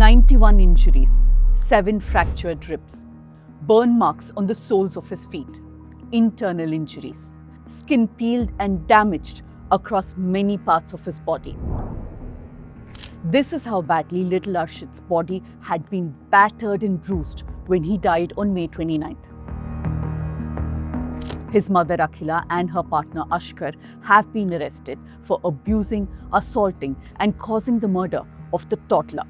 91 injuries, 7 fractured ribs, burn marks on the soles of his feet, internal injuries, skin peeled and damaged across many parts of his body. This is how badly little Arshith's body had been battered and bruised when he died on May 29th. His mother Akhila and her partner Ashkar have been arrested for abusing, assaulting and causing the murder of the toddler.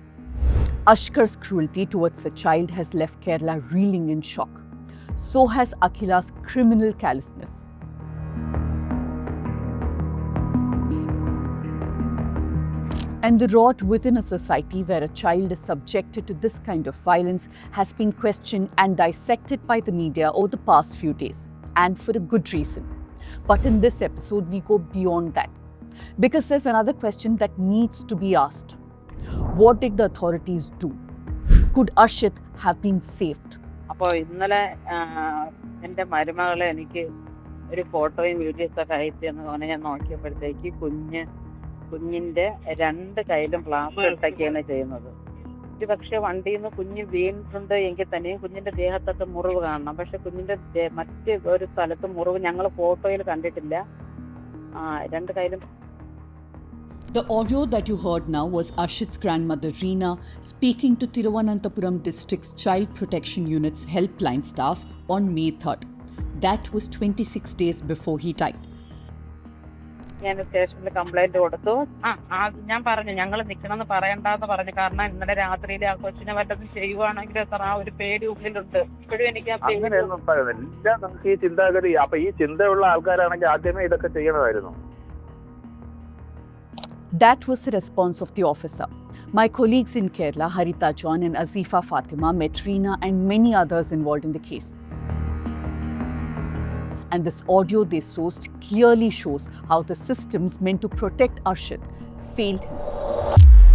Ashkar's cruelty towards the child has left Kerala reeling in shock. So has Akhila's criminal callousness. And the rot within a society where a child is subjected to this kind of violence has been questioned and dissected by the media over the past few days, and for a good reason. But in this episode, we go beyond that, because there's another question that needs to be asked. What did the authorities do? Could Arshith have been saved? അപ്പോൾ ഇന്നലെ എൻ്റെ മരുമകളെ എനിക്ക് ഒരു ഫോട്ടോയും വീഡിയോയൊക്കെ അയച്ചു എന്ന് പറഞ്ഞ് ഞാൻ നോക്കിയപ്പോഴത്തേക്ക് കുഞ്ഞിൻ്റെ 2 കൈയിലും പ്ലാസ്റ്റർ ഇട്ടൊക്കെയാണ് ചെയ്യുന്നത്. ഒരു പക്ഷേ വണ്ടിയിൽ നിന്ന് കുഞ്ഞ് വീണിട്ടുണ്ട് എങ്കിൽ തന്നെയും കുഞ്ഞിൻ്റെ ദേഹത്തൊക്കെ മുറിവ് കാണണം. പക്ഷെ കുഞ്ഞിൻ്റെ മറ്റ് ഒരു സ്ഥലത്ത് മുറിവ് ഞങ്ങൾ ഫോട്ടോയിൽ കണ്ടിട്ടില്ല. 2 കൈയിലും. The audio that you heard now was Arshith's grandmother Reena speaking to Thiruvananthapuram District's Child Protection Unit's helpline staff on May 3rd. That was 26 days before he died. ഞാൻ സ്റ്റേഷനിൽ കംപ്ലൈൻറ്റ് കൊടുത്തു. ഞാൻ പറഞ്ഞു ഞങ്ങൾ നിൽക്കണമെന്ന് പറയണ്ടെന്ന് പറഞ്ഞു. കാരണം ഇന്നലെ രാത്രിയിൽ ആ കൊച്ചിനെ വല്ലതും ചെയ്യുവാണെങ്കിൽ ആ ഒരു പേടി ഉള്ളിലുണ്ട്. ഇപ്പോഴും എനിക്ക് നമുക്ക് ഈ ചിന്താഗതി, അപ്പൊ ഈ ചിന്തയുള്ള ആൾക്കാരാണെങ്കിൽ ആദ്യമേ ഇതൊക്കെ ചെയ്യണമായിരുന്നു. That was the response of the officer. My colleagues in Kerala, Harita John and Azifa Fatima, met Reena and many others involved in the case. And this audio they sourced clearly shows how the systems meant to protect Arshith failed him.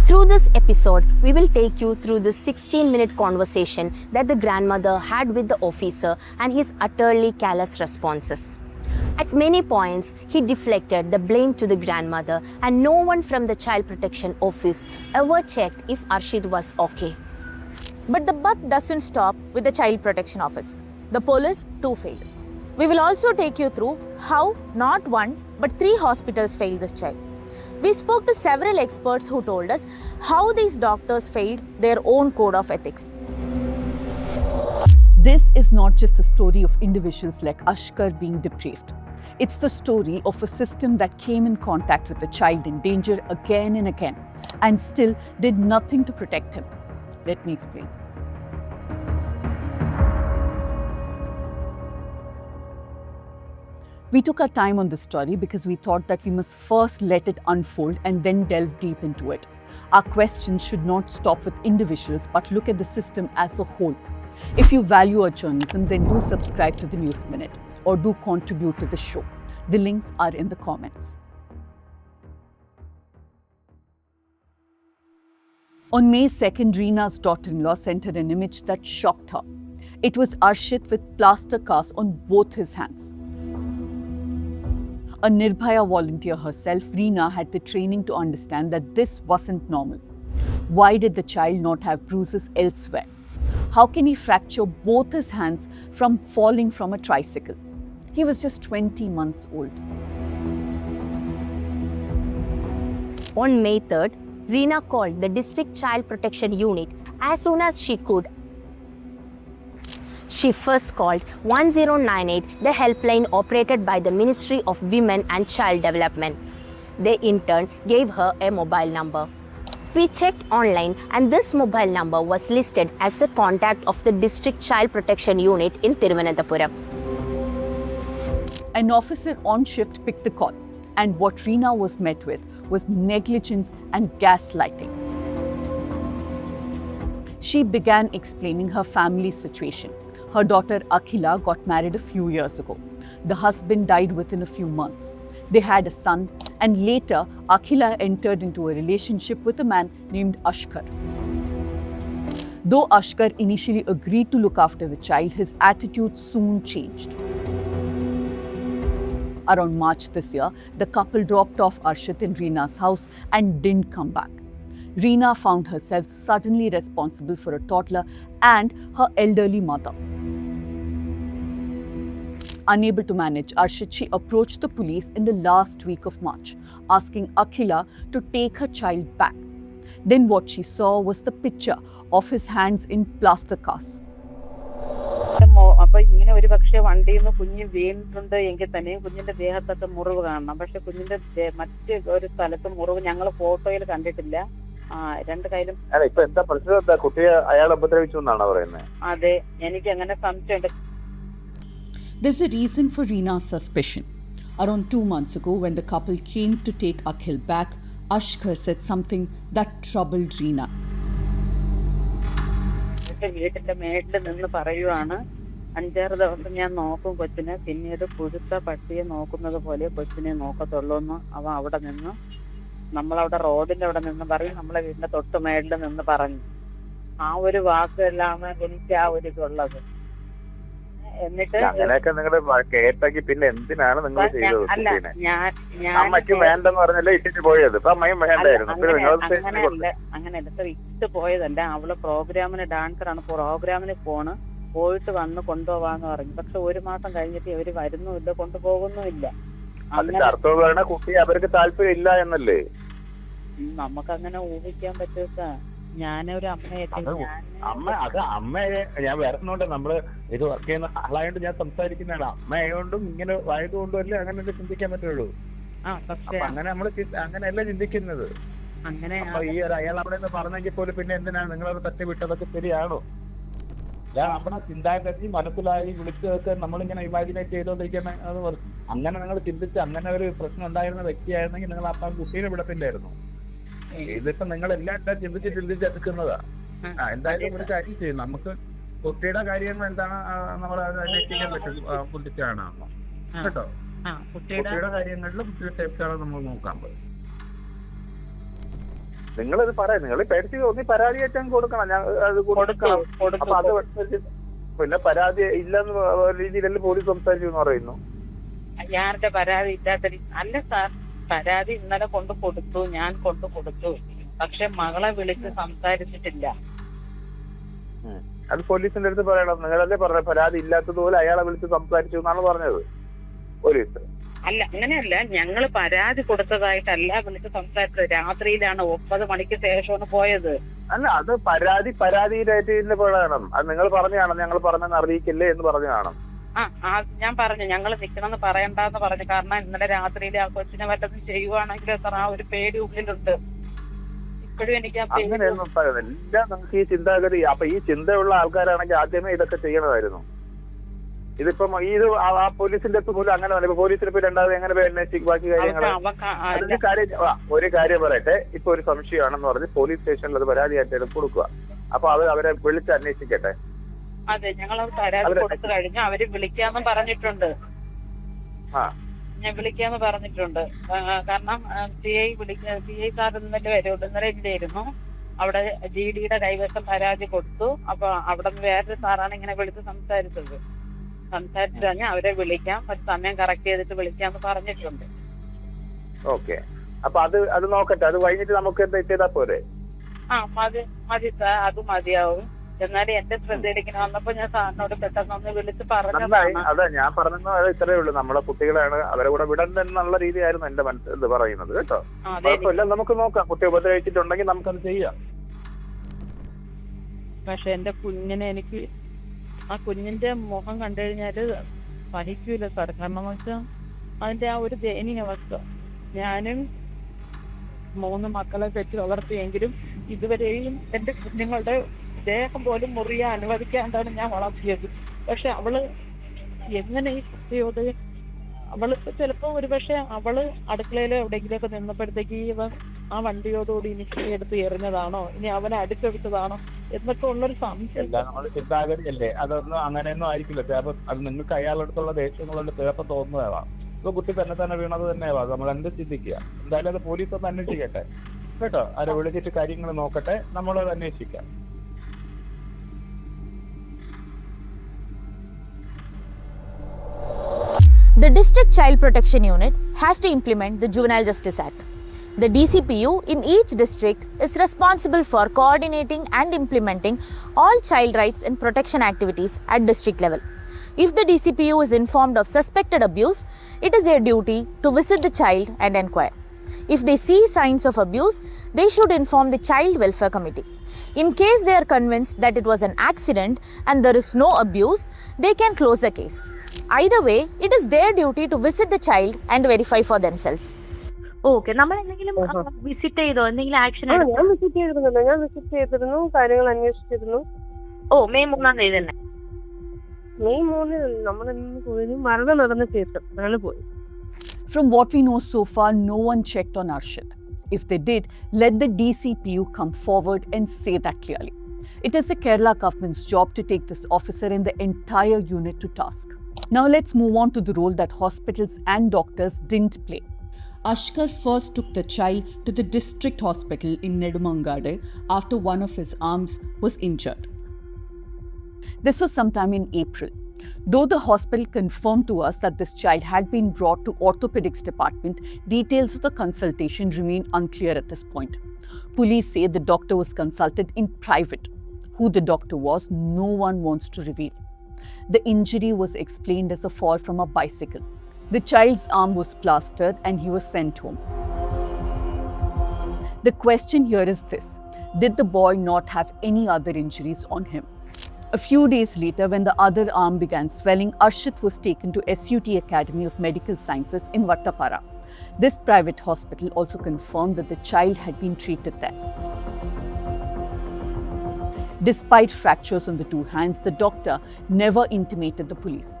Through this episode, we will take you through the 16-minute conversation that the grandmother had with the officer and his utterly callous responses. At many points, he deflected the blame to the grandmother, and no one from the Child Protection Office ever checked if Arshith was okay. But the buck doesn't stop with the Child Protection Office. The police too failed. We will also take you through how not 1 but 3 hospitals failed this child. We spoke to several experts who told us how these doctors failed their own code of ethics. This is not just the story of individuals like Ashkar being depraved. It's the story of a system that came in contact with a child in danger again and again and still did nothing to protect him. Let me explain. We took our time on this story because we thought that we must first let it unfold and then delve deep into it. Our questions should not stop with individuals but look at the system as a whole. If you value our journalism, then do subscribe to the News Minute or do contribute to the show. The links are in the comments. On May 2nd, Reena's daughter-in-law sent her an image that shocked her. It was Arshith with plaster casts on both his hands. A Nirbhaya volunteer herself, Reena had the training to understand that this wasn't normal. Why did the child not have bruises elsewhere? How can he fracture both his hands from falling from a tricycle? He was just 20 months old. On May 3rd, Reena called the District Child Protection Unit as soon as she could. She first called 1098, the helpline operated by the Ministry of Women and Child Development. They in turn gave her a mobile number. We checked online and this mobile number was listed as the contact of the District Child Protection Unit in Thiruvananthapuram. An officer on shift picked the call, and what Reena was met with was negligence and gaslighting. She began explaining her family's situation. Her daughter Akhila got married a few years ago. The husband died within a few months. They had a son, and later Akhila entered into a relationship with a man named Ashkar. Though Ashkar initially agreed to look after the child, his attitude soon changed. Around March this year, the couple dropped off Arshith in Reena's house and didn't come back. Reena found herself suddenly responsible for a toddler and her elderly mother. Unable to manage Arshith, she approached the police in the last week of March, asking Akhila to take her child back. Then what she saw was the picture of his hands in plaster casts. അപ്പൊ ഇങ്ങനെ ഒരു പക്ഷേ വണ്ടിയിൽ നിന്ന് കുഞ്ഞ് വീണിട്ടുണ്ട് എങ്കിൽ തന്നെയും കുഞ്ഞിന്റെ ദേഹത്തൊക്കെ മുറിവ് കാണണം. പക്ഷെ കുഞ്ഞിന്റെ മറ്റ് ഒരു സ്ഥലത്ത് മുറിവ് ഞങ്ങൾ ഫോട്ടോയിൽ കണ്ടിട്ടില്ല. രണ്ട് കയ്യിലും. ഇപ്പൊ എന്താ പ്രശ്നം? കുട്ടിയെ അയാൾ ഉപദ്രവിച്ചു എന്നാണ് പറയുന്നത്. അതെ, എനിക്ക് അങ്ങനെ സംശയമുണ്ട്. There's a reason for Reena's suspicion. Around 2 months ago, when the couple came to take Akhil back, Arshith said something that troubled Reena. വീട്ടിന്റെ മേട്ടിൽ നിന്ന് പറയുവാണ്, 5-6 ദിവസം ഞാൻ നോക്കും കൊച്ചിനെ, പിന്നീട് പുഴുത്ത പട്ടിയെ നോക്കുന്നത് പോലെ കൊച്ചിനെ നോക്കത്തുള്ളൂ എന്ന് അവ അവിടെ നിന്ന്, നമ്മളവിടെ റോഡിന്റെ അവിടെ നിന്ന് പറയും, നമ്മളെ വീടിന്റെ തൊട്ട് മേളിൽ നിന്ന് പറഞ്ഞു. ആ ഒരു വാക്കെല്ലാം എനിക്ക് ആ ഒരു ഇതുള്ളത്. എന്നിട്ട് അങ്ങനെയൊക്കെ നിങ്ങൾ കേട്ടാക്കി പിന്നെ എന്തിനാണ് നിങ്ങൾ ചെയ്തത്? അമ്മയ്ക്ക് വേണ്ടെന്ന് പറഞ്ഞല്ലേ ഇട്ടിട്ട് പോയത്. ഇപ്പൊ അമ്മയും വേണ്ടായിരുന്നു. അങ്ങനെയല്ല, ഇട്ട് പോയതല്ല. അവള് പ്രോഗ്രാമിന് ഡാൻസറാണ്, പ്രോഗ്രാമിന് പോയിട്ട് വന്ന് കൊണ്ടുപോവാന്ന് പറഞ്ഞു. പക്ഷെ 1 മാസം കഴിഞ്ഞിട്ട് ഇവര് വരുന്നുമില്ല, കൊണ്ടുപോകുന്നുമില്ല. അതിന്റെ അർത്ഥം കുട്ടി അവർക്ക് താല്പര്യം ഇല്ല എന്നല്ലേ? നമുക്കങ്ങനെ ഊഹിക്കാൻ പറ്റുക. ഞാനൊരു അമ്മയെ ഞാൻ വരണോണ്ട് നമ്മള് ഇത് വർക്ക് ചെയ്യുന്ന ആളായോണ്ട് ഞാൻ സംസാരിക്കുന്നതാണ്. അമ്മയായോണ്ടും ഇങ്ങനെ ആയതുകൊണ്ടും അല്ലേ അങ്ങനെ ചിന്തിക്കാൻ പറ്റുള്ളൂ. അങ്ങനെ നമ്മള് അങ്ങനെയല്ല ചിന്തിക്കുന്നത്. അങ്ങനെ ഈ ഒരു അയാൾ അവിടെ നിന്ന് പറഞ്ഞെങ്കിൽ പോലും പിന്നെ എന്തിനാണ് നിങ്ങളത് തട്ടി വിട്ടതൊക്കെ ശരിയാണോ? നമ്മുടെ ചിന്താഗതി മനസ്സിലായി വിളിച്ചതൊക്കെ നമ്മളിങ്ങനെ ഇമാജിനേറ്റ് ചെയ്തോണ്ടിരിക്കുന്ന അത് അങ്ങനെ നിങ്ങൾ ചിന്തിച്ച് അങ്ങനെ ഒരു പ്രശ്നം ഉണ്ടായിരുന്ന വ്യക്തിയായിരുന്നെങ്കിൽ നിങ്ങൾ അപ്പം കുട്ടീനെ വിടത്തില്ലായിരുന്നു. ഇതിപ്പോ നിങ്ങൾ എല്ലാം ചിന്തിച്ചെടുക്കുന്നതാ. എന്തായാലും ഒരു കാര്യം ചെയ്യും, നമുക്ക് കുട്ടിയുടെ കാര്യങ്ങൾ എന്താണ് നമ്മൾ അന്വേഷിക്കാൻ പറ്റും. കുട്ടിക്കാണ് കേട്ടോ, കുട്ടിയുടെ കാര്യങ്ങളിലും കുട്ടിയുടെ സേഫ്റ്റിയാണ് നമ്മൾ നോക്കാൻ പറ്റും. നിങ്ങളിത് പറയാം, നിങ്ങൾ പേടിച്ച് തോന്നി പരാതി ഏറ്റവും കൊടുക്കണം. അത് കൊടുക്കണം. അപ്പൊ അത് അനുസരിച്ച് പിന്നെ പരാതി ഇല്ലെന്ന് രീതിയിലല്ലേ പോലീസ് സംസാരിച്ചു എന്ന് പറയുന്നു. ഞാന്റെ പരാതി ഇല്ലാത്ത അല്ല സാർ, പരാതി ഇന്നലെ കൊടുത്തു, ഞാൻ കൊടുത്തു. പക്ഷെ മകളെ വിളിച്ച് സംസാരിച്ചിട്ടില്ല. അത് പോലീസിന്റെ അടുത്ത് പറയണം. നിങ്ങളല്ലേ പറഞ്ഞ പരാതി ഇല്ലാത്തതുപോലെ അയാളെ വിളിച്ച് സംസാരിച്ചു എന്നാണ് പറഞ്ഞത് പോലീസ്. അല്ല, അങ്ങനെയല്ല, ഞങ്ങൾ പരാതി കൊടുത്തതായിട്ടല്ല വിളിച്ച് സംസാരിച്ചത്. രാത്രിയിലാണ് 9 മണിക്ക് ശേഷമാണ് പോയത്. അല്ല, അത് പരാതിയിലായിട്ട് പറയണം. അത് നിങ്ങൾ പറഞ്ഞാണ്, ഞങ്ങൾ പറഞ്ഞെന്ന് അറിയിക്കില്ലേ എന്ന് പറഞ്ഞു കാണും. ഞാൻ പറഞ്ഞു ഞങ്ങൾ നിക്കണമെന്ന് പറയണ്ടെന്ന് പറഞ്ഞു. കാരണം ഇന്നലെ രാത്രിയിൽ ആ കൊച്ചിനെ വല്ലതും ചെയ്യുവാണെങ്കിൽ സാർ ആ ഒരു പേടി ഉള്ളിലുണ്ട്. ഇപ്പോഴും എനിക്ക് അങ്ങനെയൊന്നും പറയുന്നില്ല. നമുക്ക് ഈ ചിന്താഗതി, അപ്പൊ ഈ ചിന്തയുള്ള ആൾക്കാരാണെങ്കിൽ ആദ്യമേ ഇതൊക്കെ ചെയ്യണമായിരുന്നു. ഇതിപ്പം ഇത് ആ പോലീസിന്റെ അടുത്ത് പോലും അങ്ങനെ തന്നെ. പോലീസിന് ഇപ്പൊ രണ്ടാമത് എങ്ങനെ ബാക്കി കാര്യങ്ങൾ. ഒരു കാര്യം പറയട്ടെ, ഇപ്പൊ ഒരു സംശയമാണെന്ന് പറഞ്ഞ് പോലീസ് സ്റ്റേഷനിൽ അത് പരാതിയായിട്ട് കൊടുക്കുക. അപ്പൊ അവരെ വിളിച്ച് അന്വേഷിക്കട്ടെ. അതെ, ഞങ്ങൾ പരാതി കൊടുത്തു കഴിഞ്ഞു. അവര് വിളിക്കാന്ന് പറഞ്ഞിട്ടുണ്ട്. ഞാൻ വിളിക്കാന്ന് പറഞ്ഞിട്ടുണ്ട്. കാരണം PI സാർ ഇന്നലെ വരുള്ളൂ, ഇന്നലെ ഇല്ലായിരുന്നു. അവിടെ GDയുടെ കൈവശം പരാതി കൊടുത്തു. അപ്പൊ അവിടെ നിന്ന് വേറൊരു സാറാണ് ഇങ്ങനെ വിളിച്ച് സംസാരിച്ചു കഴിഞ്ഞാൽ അവരെ വിളിക്കാം, ഒരു സമയം കറക്റ്റ് ചെയ്തിട്ട് വിളിക്കാന്ന് പറഞ്ഞിട്ടുണ്ട്. ഓക്കെ, അപ്പൊ അത് നോക്കട്ടെ. അത് കഴിഞ്ഞിട്ട് നമുക്ക് എന്താ ചെയ്താ പോരെ? മതി അത് മതിയാവും. എന്നാലും എന്റെ ശ്രദ്ധയിലേക്ക് വന്നപ്പോ ഞാൻ സാറിനോട് പെട്ടെന്ന് വിളിച്ച് പറഞ്ഞതാണ്. അതെ, ഞാൻ പറഞ്ഞത് അത് ഇത്രയേ ഉള്ളൂ. നമ്മളെ കുട്ടികളാണ്, അവരെ കൂടെ വിടണ്ടെന്നുള്ള രീതിയായിരുന്നു എന്റെ മനസ്സിൽ പറയുന്നത് കേട്ടോ. കുഴപ്പമില്ല, നമുക്ക് നോക്കാം. കുട്ടി ഉപദ്രവിച്ചിട്ടുണ്ടെങ്കിൽ നമുക്കത് ചെയ്യാം. പക്ഷെ എന്റെ കുഞ്ഞിനെ എനിക്ക് ആ കുഞ്ഞിന്റെ മുഖം കണ്ടു കഴിഞ്ഞാല് സഹിക്കൂല സാർ. കാരണം എന്ന് വെച്ചാൽ അതിന്റെ ആ ഒരു ദയനീയ അവസ്ഥ. ഞാനും 3 മക്കളെ പെറ്റ് വളർത്തിയെങ്കിലും ഇതുവരെയും എന്റെ കുഞ്ഞുങ്ങളുടെ ദേഹം പോലും മുറിയാൻ അനുവദിക്കാണ്ടാണ് ഞാൻ വളർത്തിയത്. പക്ഷെ അവള് എങ്ങനെ ഈ കുട്ടിയോട് അവള് ചിലപ്പോ ഒരുപക്ഷെ അവള് അടുക്കളയിലോ എവിടെയെങ്കിലുമൊക്കെ നിന്നപ്പോഴത്തേക്ക് ആ വണ്ടിയോടുകൂടി ഇനി എടുത്ത് എറിഞ്ഞതാണോ, ഇനി അവനെ അടിച്ചെടുത്തതാണോ എന്നൊക്കെ ഉള്ളൊരു സംശയം. ചിന്താഗതിയല്ലേ, അതൊന്നും അങ്ങനെയൊന്നും ആയിരിക്കില്ല. ചിലപ്പോൾ അത് നിങ്ങൾക്ക് അയാളടുത്തുള്ള ദേഷ്യങ്ങളുണ്ട്, ചിലപ്പോൾ തോന്നുന്നതാവാം. ഇപ്പൊ കുട്ടി തന്നെ വീണത് തന്നെയാവാം. നമ്മൾ എന്ത് ചിന്തിക്കുക? എന്തായാലും അത് പോലീസ് ഒന്ന് അന്വേഷിക്കട്ടെ കേട്ടോ. അവരെ വിളിച്ചിട്ട് കാര്യങ്ങൾ നോക്കട്ടെ, നമ്മളത് അന്വേഷിക്കാം. The District Child Protection Unit has to implement the Juvenile Justice Act. The DCPU in each district is responsible for coordinating and implementing all child rights and protection activities at district level. If the DCPU is informed of suspected abuse, it is their duty to visit the child and inquire. If they see signs of abuse, they should inform the Child Welfare Committee. In case they are convinced that it was an accident and there is no abuse, they can close the case. Either way, it is their duty to visit the child and verify for themselves. Okay, നമ്മൾ എന്തെങ്കിലും visit ചെയ്തോ, എന്തെങ്കിലും action ഞാൻ visit ചെയ്തിരുന്നു. കാര്യങ്ങൾ അന്വേഷിച്ചിരുന്നു. May 3 തന്നെ? May 3 നമ്മളെന്ന് പോയി മരണം നടന്ന കേസ് ആണ് പോയി. From what we know so far, no one checked on Arshith. If they did, let the DCPU come forward and say that clearly. It is the Kerala government's job to take this officer and the entire unit to task. Now let's move on to the role that hospitals and doctors didn't play. Ashkar first took the child to the district hospital in Nedumangade after one of his arms was injured. This was sometime in April. Though the hospital confirmed to us that this child had been brought to orthopedics department, details of the consultation remain unclear at this point. Police say the doctor was consulted in private. Who the doctor was, no one wants to reveal. The injury was explained as a fall from a bicycle. The child's arm was plastered and he was sent home. The question here is this: did the boy not have any other injuries on him? A few days later, when the other arm began swelling, Arshith was taken to SUT Academy of Medical Sciences in Vattapara. This private hospital also confirmed that the child had been treated there. Despite fractures on the two hands, the doctor never intimated the police.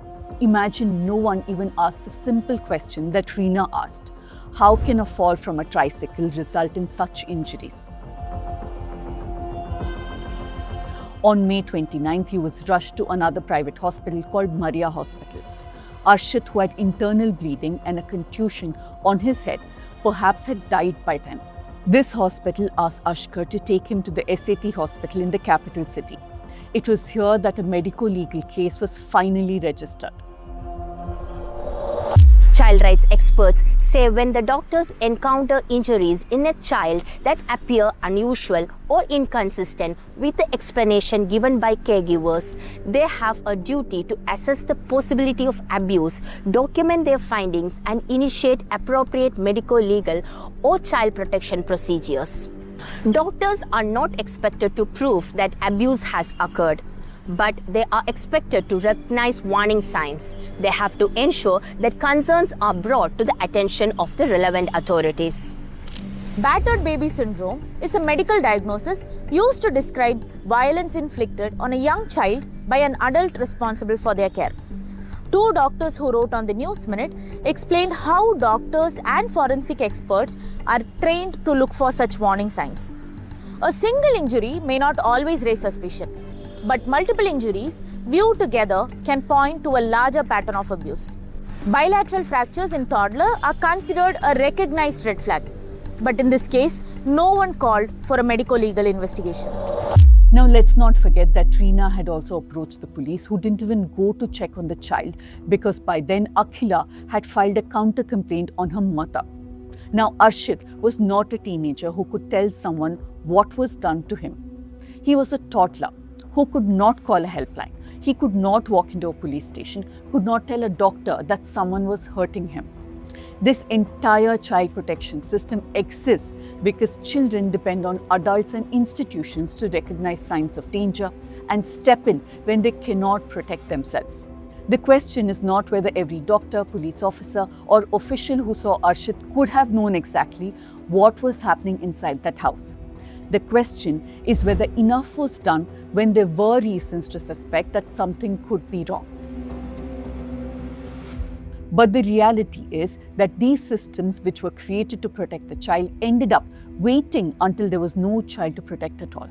Imagine no one even asked the simple question that Reena asked: how can a fall from a tricycle result in such injuries? On May 29th, he was rushed to another private hospital called Maria Hospital. Arshith, who had internal bleeding and a contusion on his head, perhaps had died by then. This hospital asked Ashkar to take him to the SAT hospital in the capital city. It was here that a medico-legal case was finally registered. Child rights experts say when the doctors encounter injuries in a child that appear unusual or inconsistent with the explanation given by caregivers, they have a duty to assess the possibility of abuse, document their findings, and initiate appropriate medico-legal or child protection procedures. Doctors are not expected to prove that abuse has occurred, but they are expected to recognize warning signs. They have to ensure that concerns are brought to the attention of the relevant authorities. Battered baby syndrome is a medical diagnosis used to describe violence inflicted on a young child by an adult responsible for their care. Two doctors who wrote on the News Minute explained how doctors and forensic experts are trained to look for such warning signs. A single injury may not always raise suspicion, but multiple injuries viewed together can point to a larger pattern of abuse. Bilateral fractures in toddler are considered a recognized red flag, but in this case, no one called for a medico-legal investigation. Now let's not forget that Reena had also approached the police, who didn't even go to check on the child because by then Akhila had filed a counter complaint on her mother. Now Arshith was not a teenager who could tell someone what was done to him. He was a toddler who could not call a helpline. He could not walk into a police station, could not tell a doctor that someone was hurting him. This entire child protection system exists because children depend on adults and institutions to recognize signs of danger and step in when they cannot protect themselves. The question is not whether every doctor, police officer, or official who saw Arshith could have known exactly what was happening inside that house. The question is whether enough was done when there were reasons to suspect that something could be wrong. But the reality is that these systems, which were created to protect the child, ended up waiting until there was no child to protect at all.